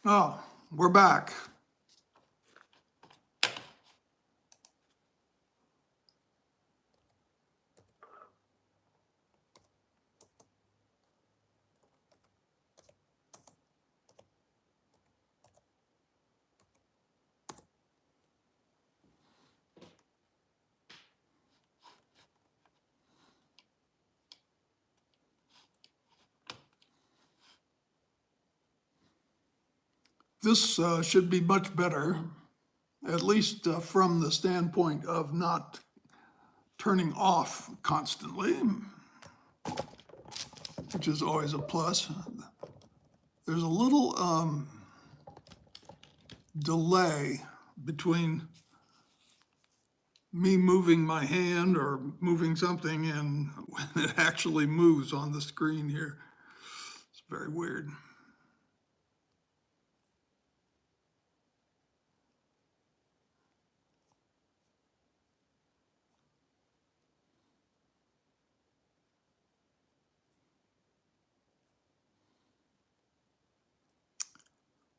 Oh, we're back. This should be much better, at least from the standpoint of not turning off constantly, which is always a plus. There's a little delay between me moving my hand or moving something and when it actually moves on the screen here. It's very weird.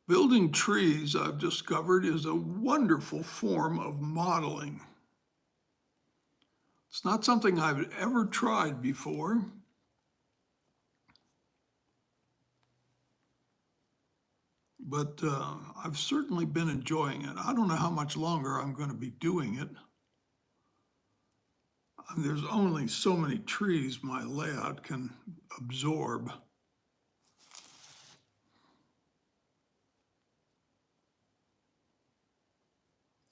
Building trees, I've discovered, is a wonderful form of modeling. It's not something I've ever tried before. But I've certainly been enjoying it. I don't know how much longer I'm going to be doing it. There's only so many trees my layout can absorb.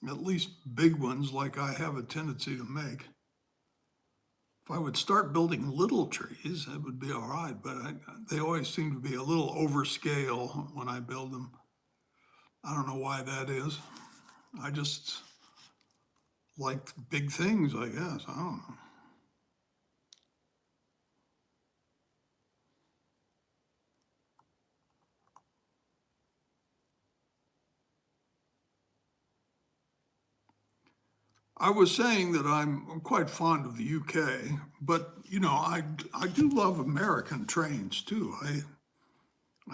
At least big ones like I have a tendency to make. If I would start building little trees, it would be all right, but they always seem to be a little overscale when I build them. I don't know why that is. I just like big things, I guess. I don't know. I was saying that I'm quite fond of the UK, but you know, I do love American trains too. I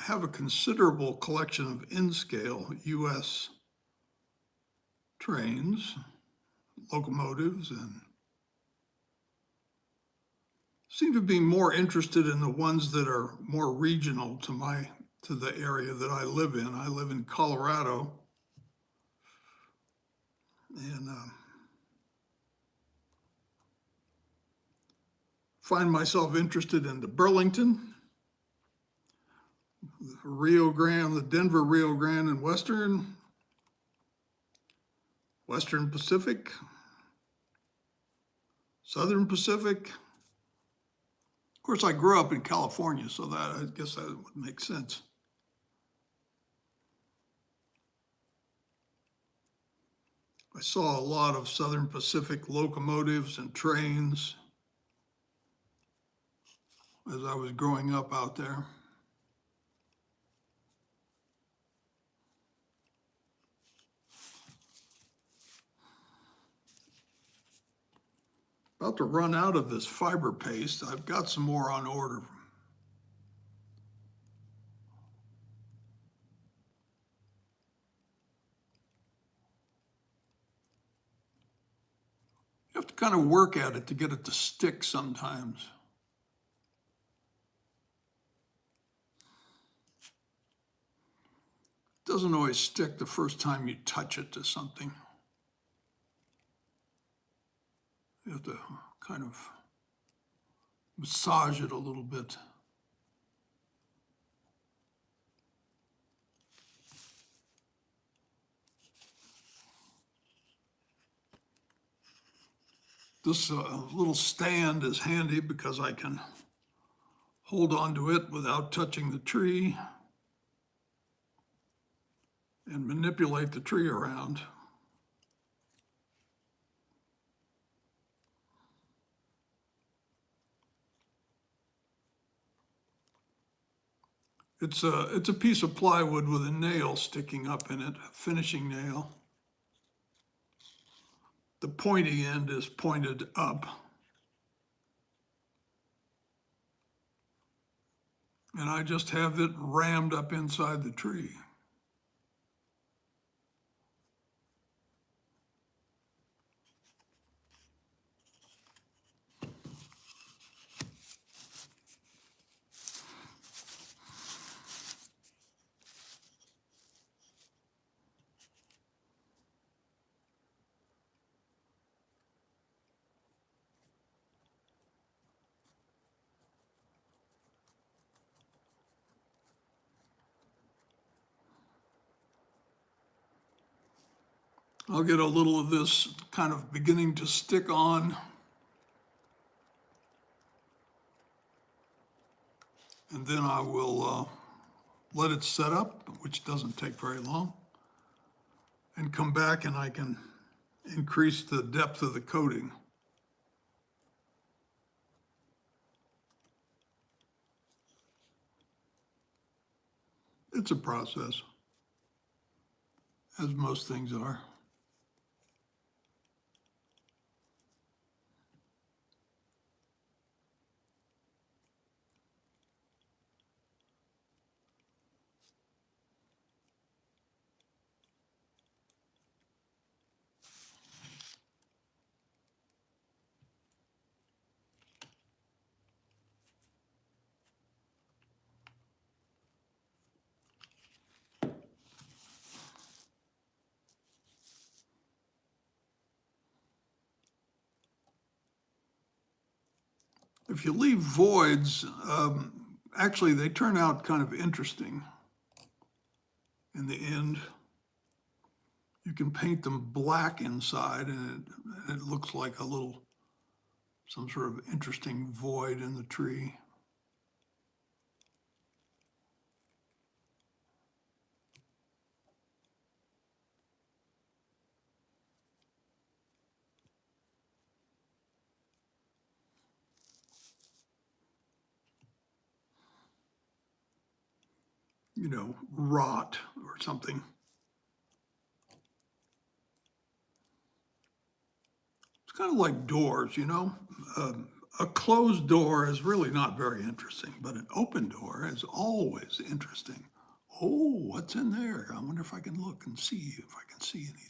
have a considerable collection of in-scale US trains, locomotives, and seem to be more interested in the ones that are more regional to the area that I live in. I live in Colorado, and find myself interested in the Burlington, the Rio Grande, the Denver Rio Grande and Western Pacific, Southern Pacific. Of course, I grew up in California, so that I guess that would make sense. I saw a lot of Southern Pacific locomotives and trains as I was growing up out there. About to run out of this fiber paste. I've got some more on order. You have to kind of work at it to get it to stick sometimes. It doesn't always stick the first time you touch it to something. You have to kind of massage it a little bit. This little stand is handy because I can hold on to it without touching the tree and manipulate the tree around. It's a piece of plywood with a nail sticking up in it, a finishing nail. The pointy end is pointed up. And I just have it rammed up inside the tree. I'll get a little of this kind of beginning to stick on. And then I will let it set up, which doesn't take very long, and come back and I can increase the depth of the coating. It's a process, as most things are. If you leave voids, actually they turn out kind of interesting in the end. You can paint them black inside and it looks like some sort of interesting void in the tree. You know, rot or something. It's kind of like doors, you know. A closed door is really not very interesting, but an open door is always interesting. Oh, what's in there? I wonder if I can look and see if I can see anything.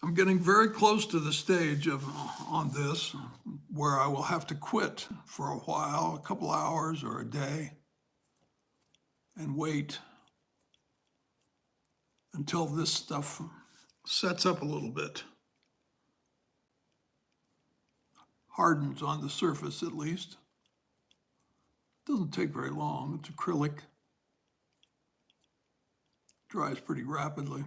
I'm getting very close to the stage on this where I will have to quit for a while, a couple hours or a day, and wait until this stuff sets up a little bit. Hardens on the surface at least. Doesn't take very long. It's acrylic. Dries pretty rapidly.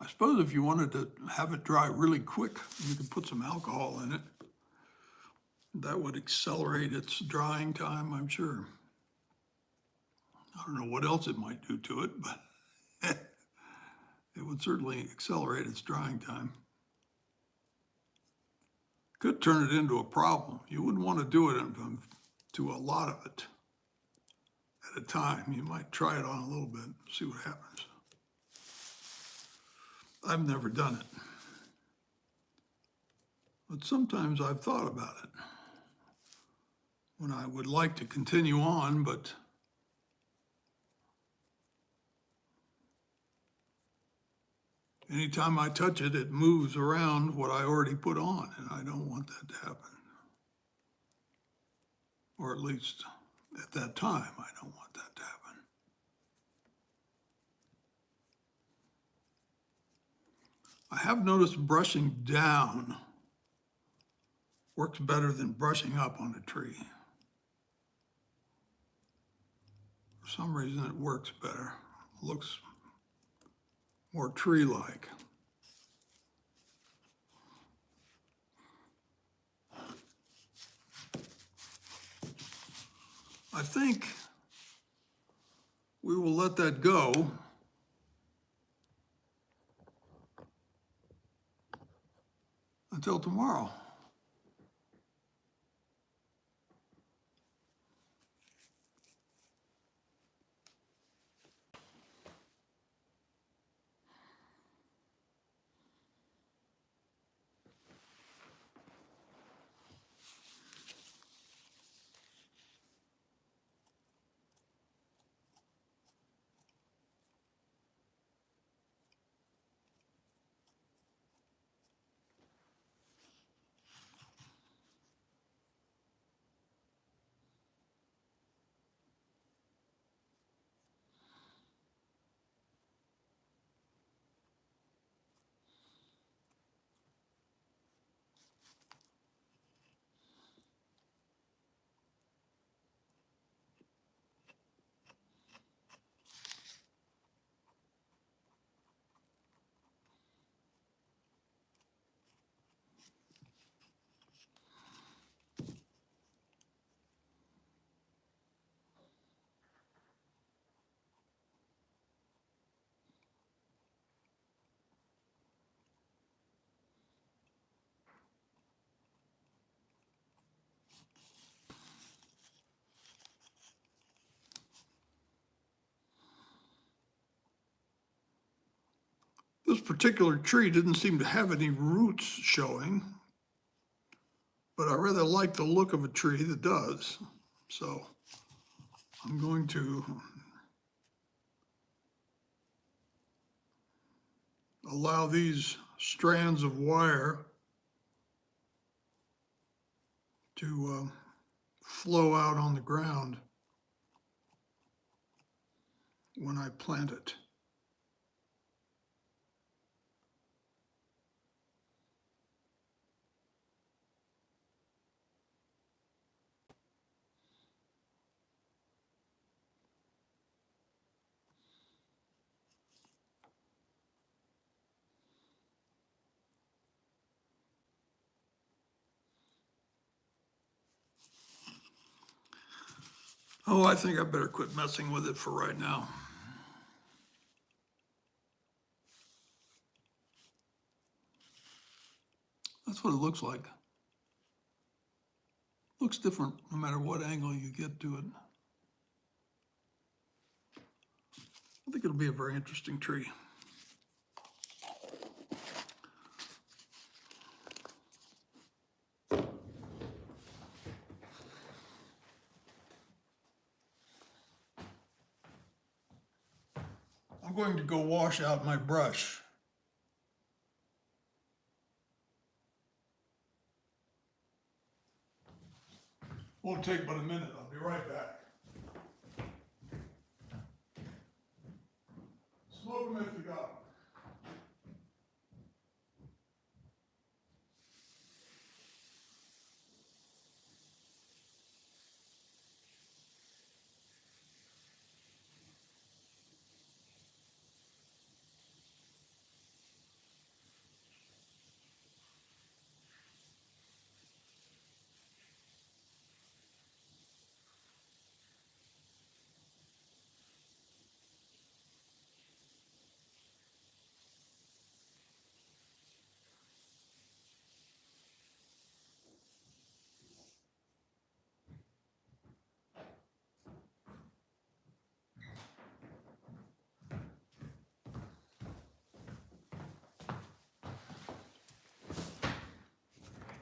I suppose if you wanted to have it dry really quick, you could put some alcohol in it. That would accelerate its drying time, I'm sure. I don't know what else it might do to it, but it would certainly accelerate its drying time. Could turn it into a problem. You wouldn't want to do it to a lot of it at a time. You might try it on a little bit, see what happens. I've never done it, but sometimes I've thought about it when I would like to continue on, but anytime I touch it, it moves around what I already put on, and I don't want that to happen. Or at least at that time, I don't want that to happen. I have noticed brushing down works better than brushing up on a tree. For some reason it works better. It looks more tree-like. I think we will let that go until tomorrow. This particular tree didn't seem to have any roots showing, but I rather like the look of a tree that does. So I'm going to allow these strands of wire to flow out on the ground when I plant it. Oh, I think I better quit messing with it for right now. That's what it looks like. Looks different no matter what angle you get to it. I think it'll be a very interesting tree. I'm going to go wash out my brush. Won't take but a minute. I'll be right back. Smoke them if you got them.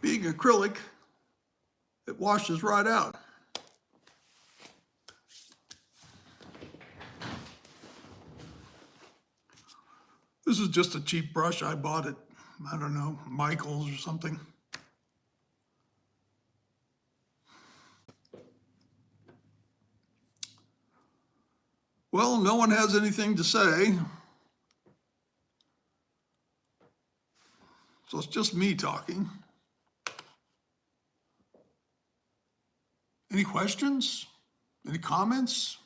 Being acrylic, it washes right out. This is just a cheap brush I bought at, I don't know, Michael's or something. Well, no one has anything to say. So it's just me talking. Any questions? Any comments?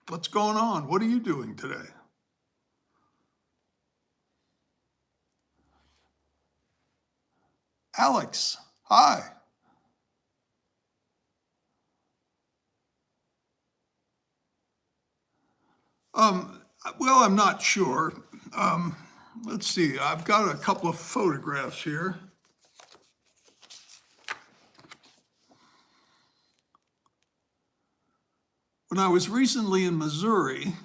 What's going on? What are you doing today? Alex, hi. Well, I'm not sure. Let's see, I've got a couple of photographs here. When I was recently in Missouri,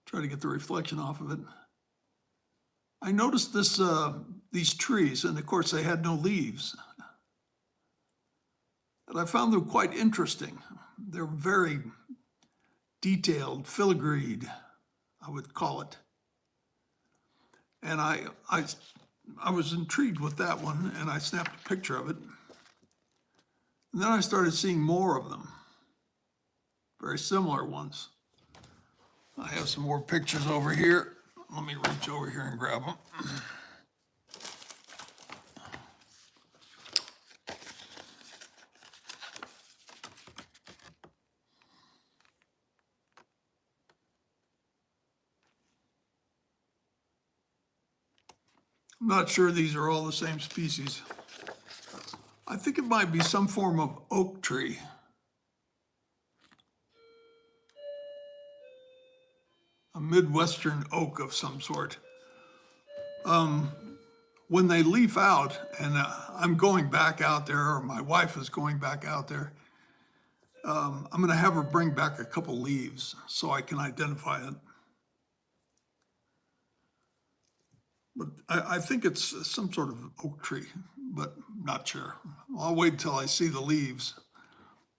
try to get the reflection off of it, I noticed these trees, and of course they had no leaves. And I found them quite interesting. They're very detailed, filigreed, I would call it. And I was intrigued with that one, and I snapped a picture of it. And then I started seeing more of them, very similar ones. I have some more pictures over here. Let me reach over here and grab them. I'm not sure these are all the same species. I think it might be some form of oak tree. A Midwestern oak of some sort. When they leaf out, and I'm going back out there, or my wife is going back out there, I'm going to have her bring back a couple leaves so I can identify it. But I think it's some sort of oak tree, but not sure. I'll wait until I see the leaves.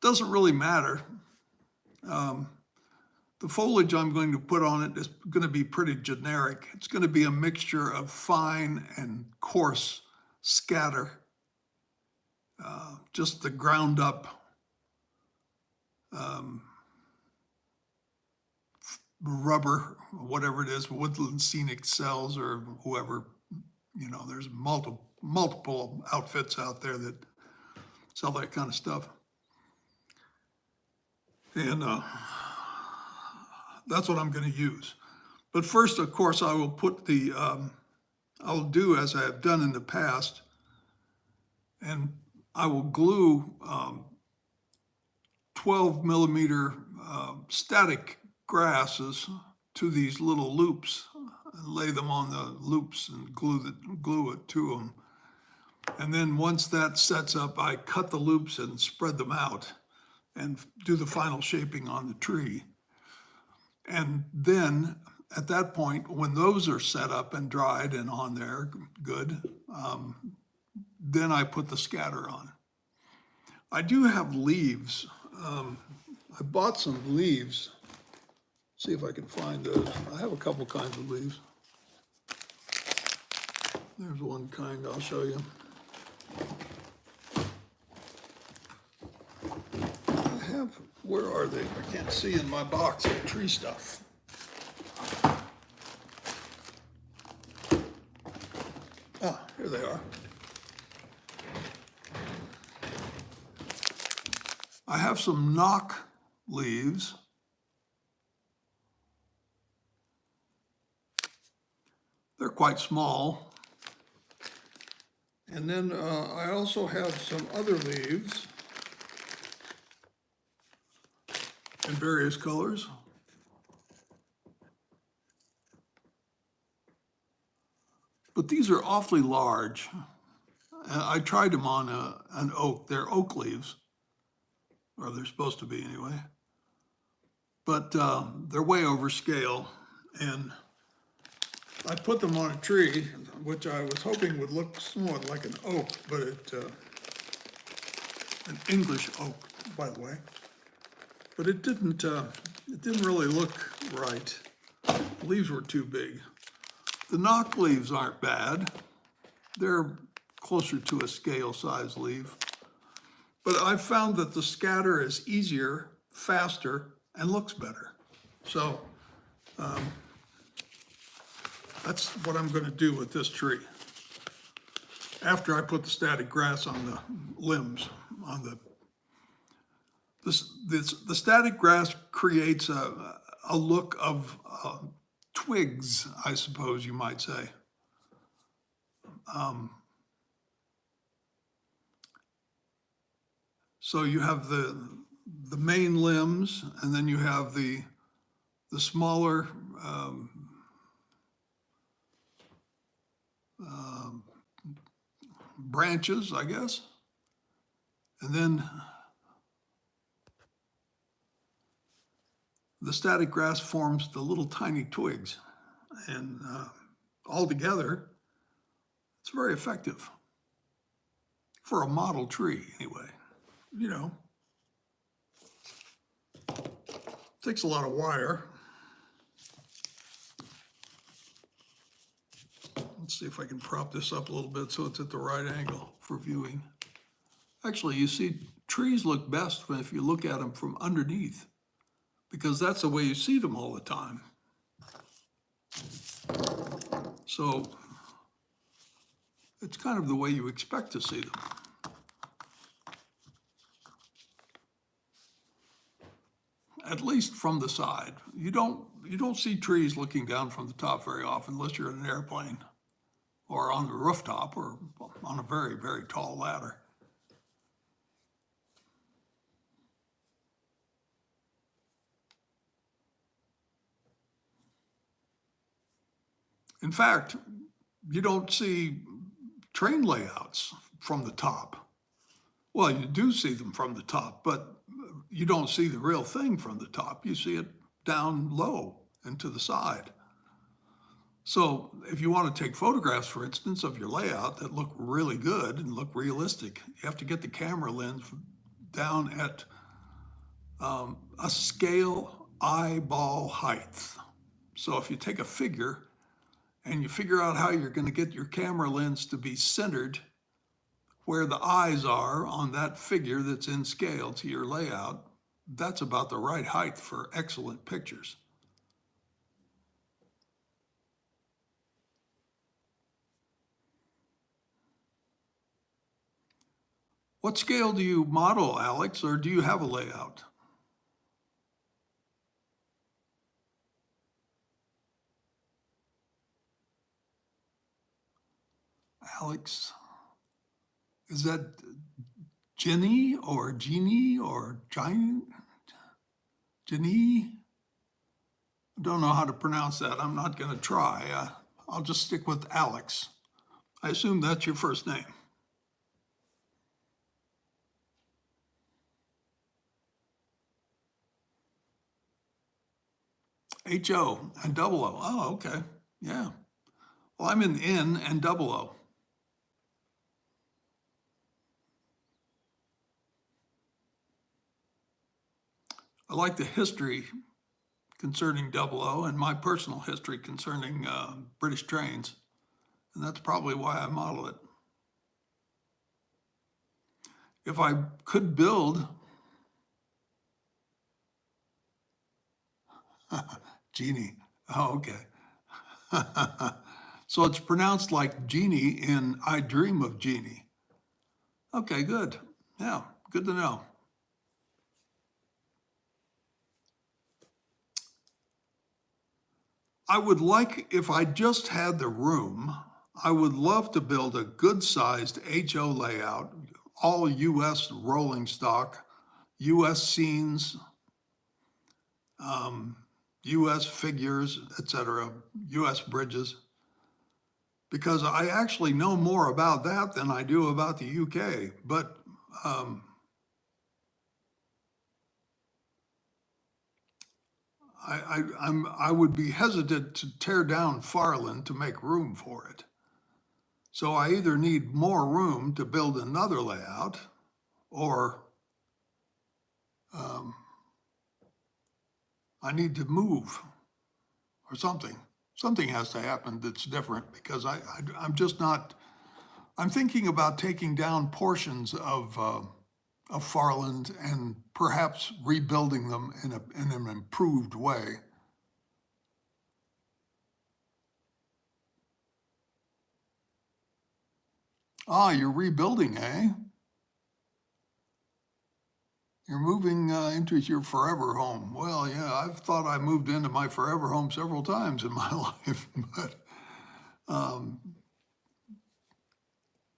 Doesn't really matter. The foliage I'm going to put on it is going to be pretty generic. It's going to be a mixture of fine and coarse scatter, just the ground up rubber, whatever it is, Woodland Scenic Cells or whoever, there's multiple outfits out there that sell that kind of stuff. And that's what I'm going to use. But first, of course, I will put I'll do as I have done in the past, and I will glue 12 millimeter static grasses to these little loops, and lay them on the loops and glue it to them. And then once that sets up, I cut the loops and spread them out and do the final shaping on the tree. And then at that point, when those are set up and dried and on there, good, then I put the scatter on. I do have leaves. I bought some leaves. See if I can find those. I have a couple kinds of leaves. There's one kind I'll show you. Where are they? I can't see in my box of tree stuff. Ah, here they are. I have some knock leaves. They're quite small. And then I also have some other leaves in various colors. But these are awfully large. I tried them on an oak. They're oak leaves, or they're supposed to be anyway. But they're way over scale. And I put them on a tree, which I was hoping would look somewhat like an oak, but an English oak, by the way. But it didn't really look right. The leaves were too big. The knock leaves aren't bad. They're closer to a scale size leaf. But I've found that the scatter is easier, faster, and looks better. So That's what I'm gonna do with this tree. After I put the static grass on the limbs, on the static grass creates a look of twigs, I suppose you might say. So you have the main limbs, and then you have the smaller branches, I guess. And then the static grass forms the little tiny twigs. And altogether, it's very effective for a model tree, anyway. You know, takes a lot of wire. Let's see if I can prop this up a little bit so it's at the right angle for viewing. Actually, you see, trees look best if you look at them from underneath, because that's the way you see them all the time. So it's kind of the way you expect to see them. At least from the side. You don't see trees looking down from the top very often unless you're in an airplane or on the rooftop or on a very, very tall ladder. In fact, you don't see train layouts from the top. Well, you do see them from the top, but you don't see the real thing from the top. You see it down low and to the side. So if you want to take photographs, for instance, of your layout that look really good and look realistic, you have to get the camera lens down at a scale eyeball height. So if you take a figure and you figure out how you're going to get your camera lens to be centered where the eyes are on that figure that's in scale to your layout, that's about the right height for excellent pictures. What scale do you model, Alex, or do you have a layout? Alex, is that Jenny or Jeannie or Jenny? I don't know how to pronounce that. I'm not going to try. I'll just stick with Alex. I assume that's your first name. H-O and double O. Oh, okay. Yeah. Well, I'm in N and double O. I like the history concerning double O and my personal history concerning British trains. And that's probably why I model it. If I could build, Jeannie, oh, okay. So it's pronounced like Jeannie in I Dream of Jeannie. Okay, good. Yeah, good to know. I would like, if I just had the room, I would love to build a good-sized HO layout, all US rolling stock, US scenes, US figures, etc., US bridges, because I actually know more about that than I do about the UK. But I would be hesitant to tear down Farland to make room for it. So I either need more room to build another layout, or I need to move or something. Something has to happen that's different, because I'm just not, I'm thinking about taking down portions of Farland and perhaps rebuilding them in an improved way. Ah, you're rebuilding, eh? You're moving into your forever home. Well, yeah, I've thought I moved into my forever home several times in my life, but um,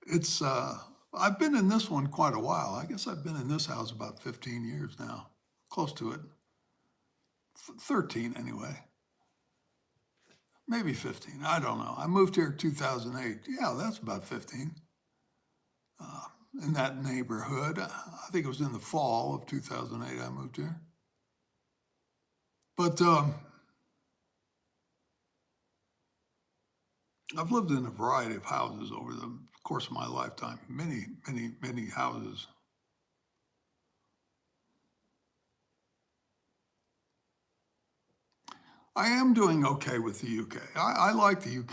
it's, I've been in this one quite a while. I guess I've been in this house about 15 years now, close to it. 13 anyway, maybe 15. I don't know. I moved here in 2008. Yeah, that's about 15. Uh, in that neighborhood. I think it was in the fall of 2008 I moved here. But I've lived in a variety of houses over the course of my lifetime. Many, many, many houses. I am doing okay with the UK. I like the UK.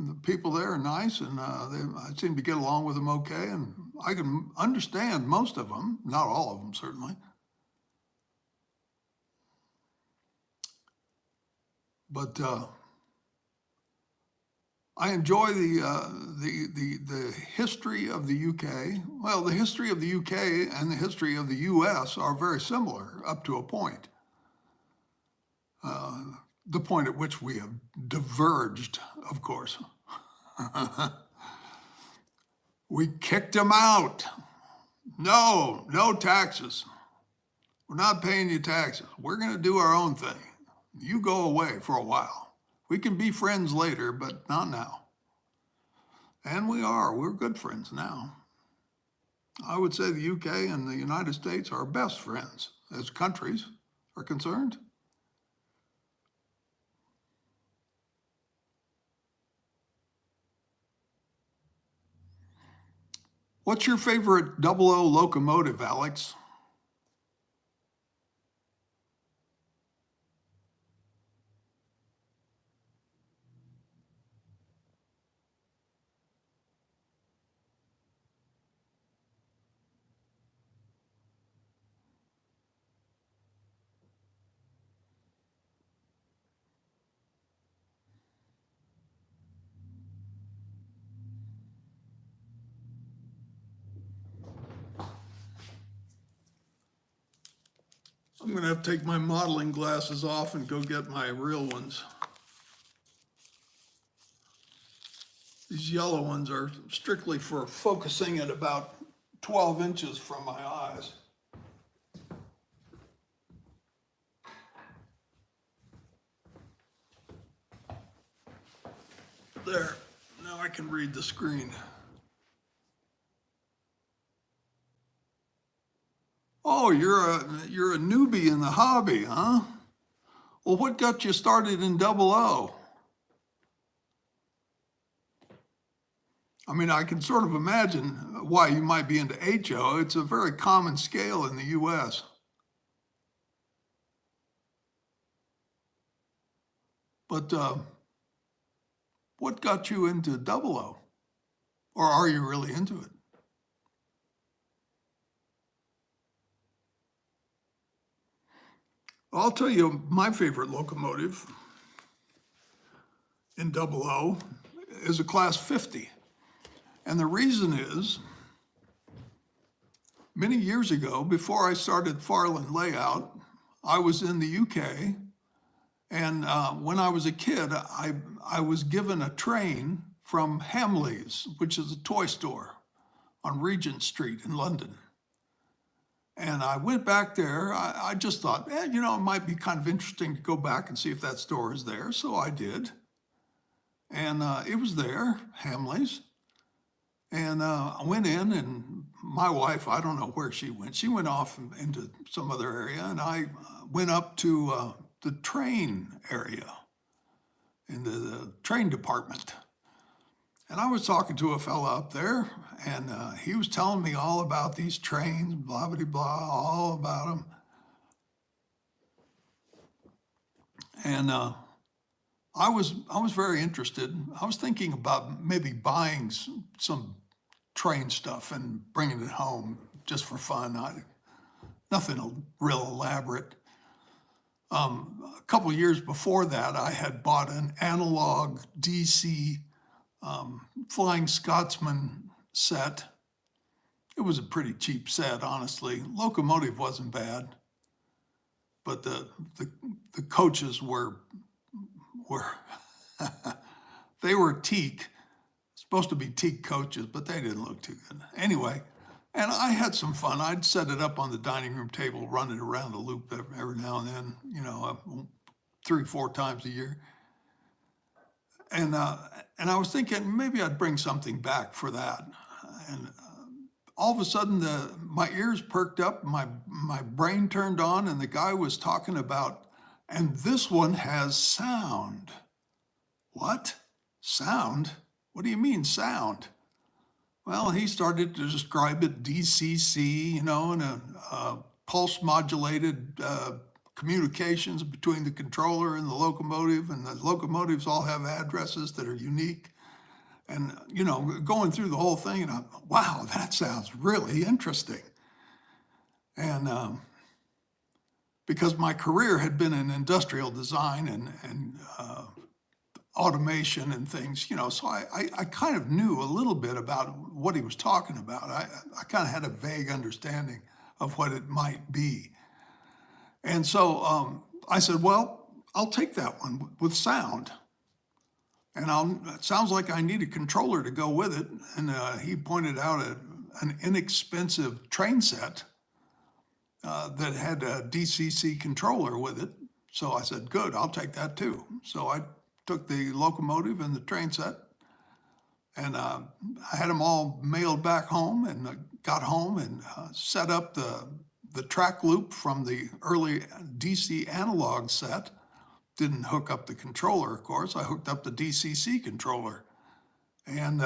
The people there are nice, and I seem to get along with them okay. And I can understand most of them, not all of them, certainly. But I enjoy the history of the UK. Well, the history of the UK and the history of the US are very similar up to a point. Uh, the point at which we have diverged, of course. We kicked them out. No, no taxes. We're not paying you taxes. We're going to do our own thing. You go away for a while. We can be friends later, but not now. And we are. We're good friends now. I would say the UK and the United States are best friends as countries are concerned. What's your favorite double O locomotive, Alex? I'm going to have to take my modeling glasses off and go get my real ones. These yellow ones are strictly for focusing at about 12 inches from my eyes. There, now I can read the screen. Oh, you're a newbie in the hobby, huh? Well, what got you started in double O? I mean, I can sort of imagine why you might be into HO. It's a very common scale in the US. But what got you into double O? Or are you really into it? I'll tell you my favorite locomotive in double O is a class 50. And the reason is many years ago, before I started Farland Layout, I was in the UK. And when I was a kid, I was given a train from Hamleys, which is a toy store on Regent Street in London. And I went back there. I just thought, it might be kind of interesting to go back and see if that store is there. So I did. And it was there, Hamleys. And I went in, and my wife, I don't know where she went. She went off into some other area, and I went up to the train area in the train department. And I was talking to a fella up there, and he was telling me all about these trains, blah, blah, blah, all about them. And I was very interested. I was thinking about maybe buying some train stuff and bringing it home just for fun. Nothing real elaborate. A couple years before that, I had bought an analog DC Flying Scotsman set. It was a pretty cheap set, honestly. Locomotive wasn't bad, but the coaches were they were teak, supposed to be teak coaches, but they didn't look too good. Anyway, and I had some fun. I'd set it up on the dining room table, run it around a loop every now and then, 3, 4 times a year. And I was thinking maybe I'd bring something back for that. And all of a sudden, my ears perked up, my brain turned on, and the guy was talking about, and this one has sound. What? Sound? What do you mean sound? Well, he started to describe it DCC, and a pulse modulated communications between the controller and the locomotive, and the locomotives all have addresses that are unique. And, going through the whole thing, and I'm, wow, that sounds really interesting. And because my career had been in industrial design and automation and things, so I kind of knew a little bit about what he was talking about. I kind of had a vague understanding of what it might be. And so I said, well, I'll take that one with sound. And it sounds like I need a controller to go with it. And he pointed out an inexpensive train set that had a DCC controller with it. So I said, good, I'll take that too. So I took the locomotive and the train set, and I had them all mailed back home, and got home and set up the track loop from the early DC analog set. Didn't hook up the controller, of course. I hooked up the DCC controller. And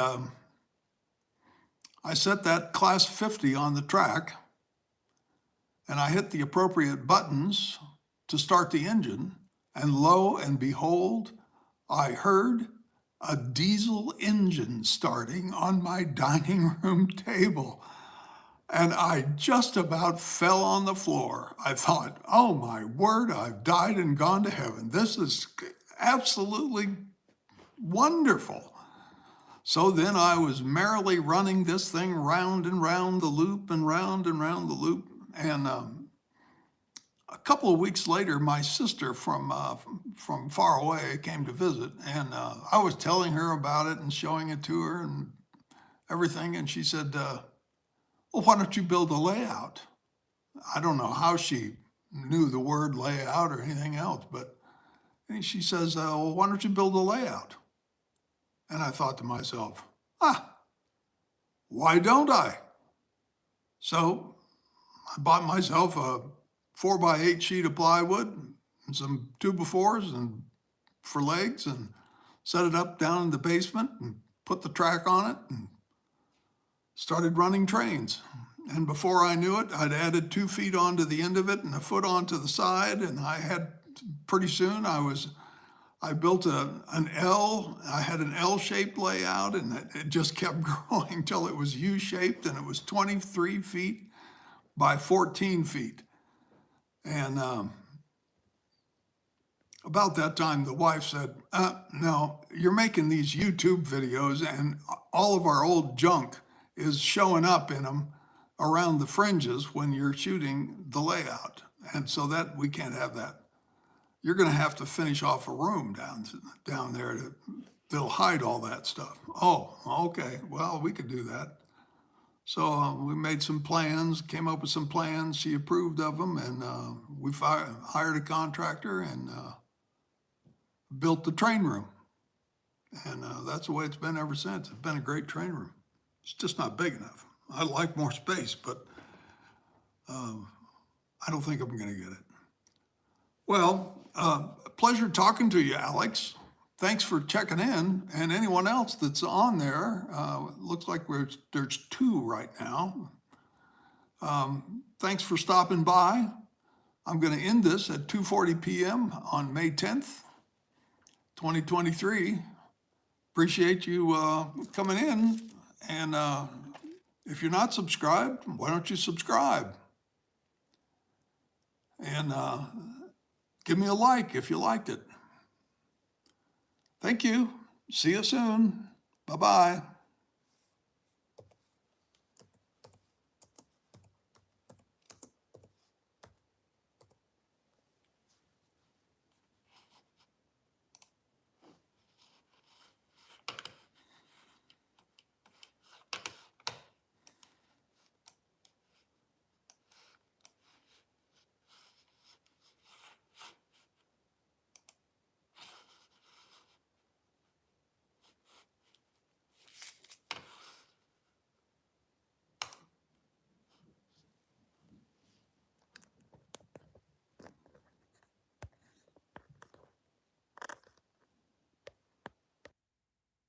I set that class 50 on the track, and I hit the appropriate buttons to start the engine, and lo and behold, I heard a diesel engine starting on my dining room table. And I just about fell on the floor. I thought, oh my word, I've died and gone to heaven. This is absolutely wonderful. So then I was merrily running this thing round and round the loop and round the loop. And a couple of weeks later, my sister from far away came to visit, and I was telling her about it and showing it to her and everything. And she said, well, why don't you build a layout? I don't know how she knew the word layout or anything else, but she says, well, why don't you build a layout? And I thought to myself, why don't I? So I bought myself a 4x8 sheet of plywood and some 2x4s and for legs, and set it up down in the basement and put the track on it and started running trains. And before I knew it, I'd added 2 feet onto the end of it and a foot onto the side. And pretty soon I built an L. I had an L-shaped layout, and it just kept growing till it was U-shaped, and it was 23 feet by 14 feet. And about that time, the wife said, no, you're making these YouTube videos, and all of our old junk is showing up in them around the fringes when you're shooting the layout. And so that we can't have that. You're going to have to finish off a room down there that'll hide all that stuff. Oh, okay. Well, we could do that. So we made some plans, came up with some plans. She approved of them, and we hired a contractor and built the train room. And that's the way it's been ever since. It's been a great train room. It's just not big enough. I'd like more space, but I don't think I'm going to get it. Well, pleasure talking to you, Alex. Thanks for checking in. And anyone else that's on there, looks like there's 2 right now. Thanks for stopping by. I'm going to end this at 2:40 p.m. on May 10th, 2023. Appreciate you coming in. And if you're not subscribed, why don't you subscribe? And give me a like if you liked it. Thank you. See you soon. Bye-bye.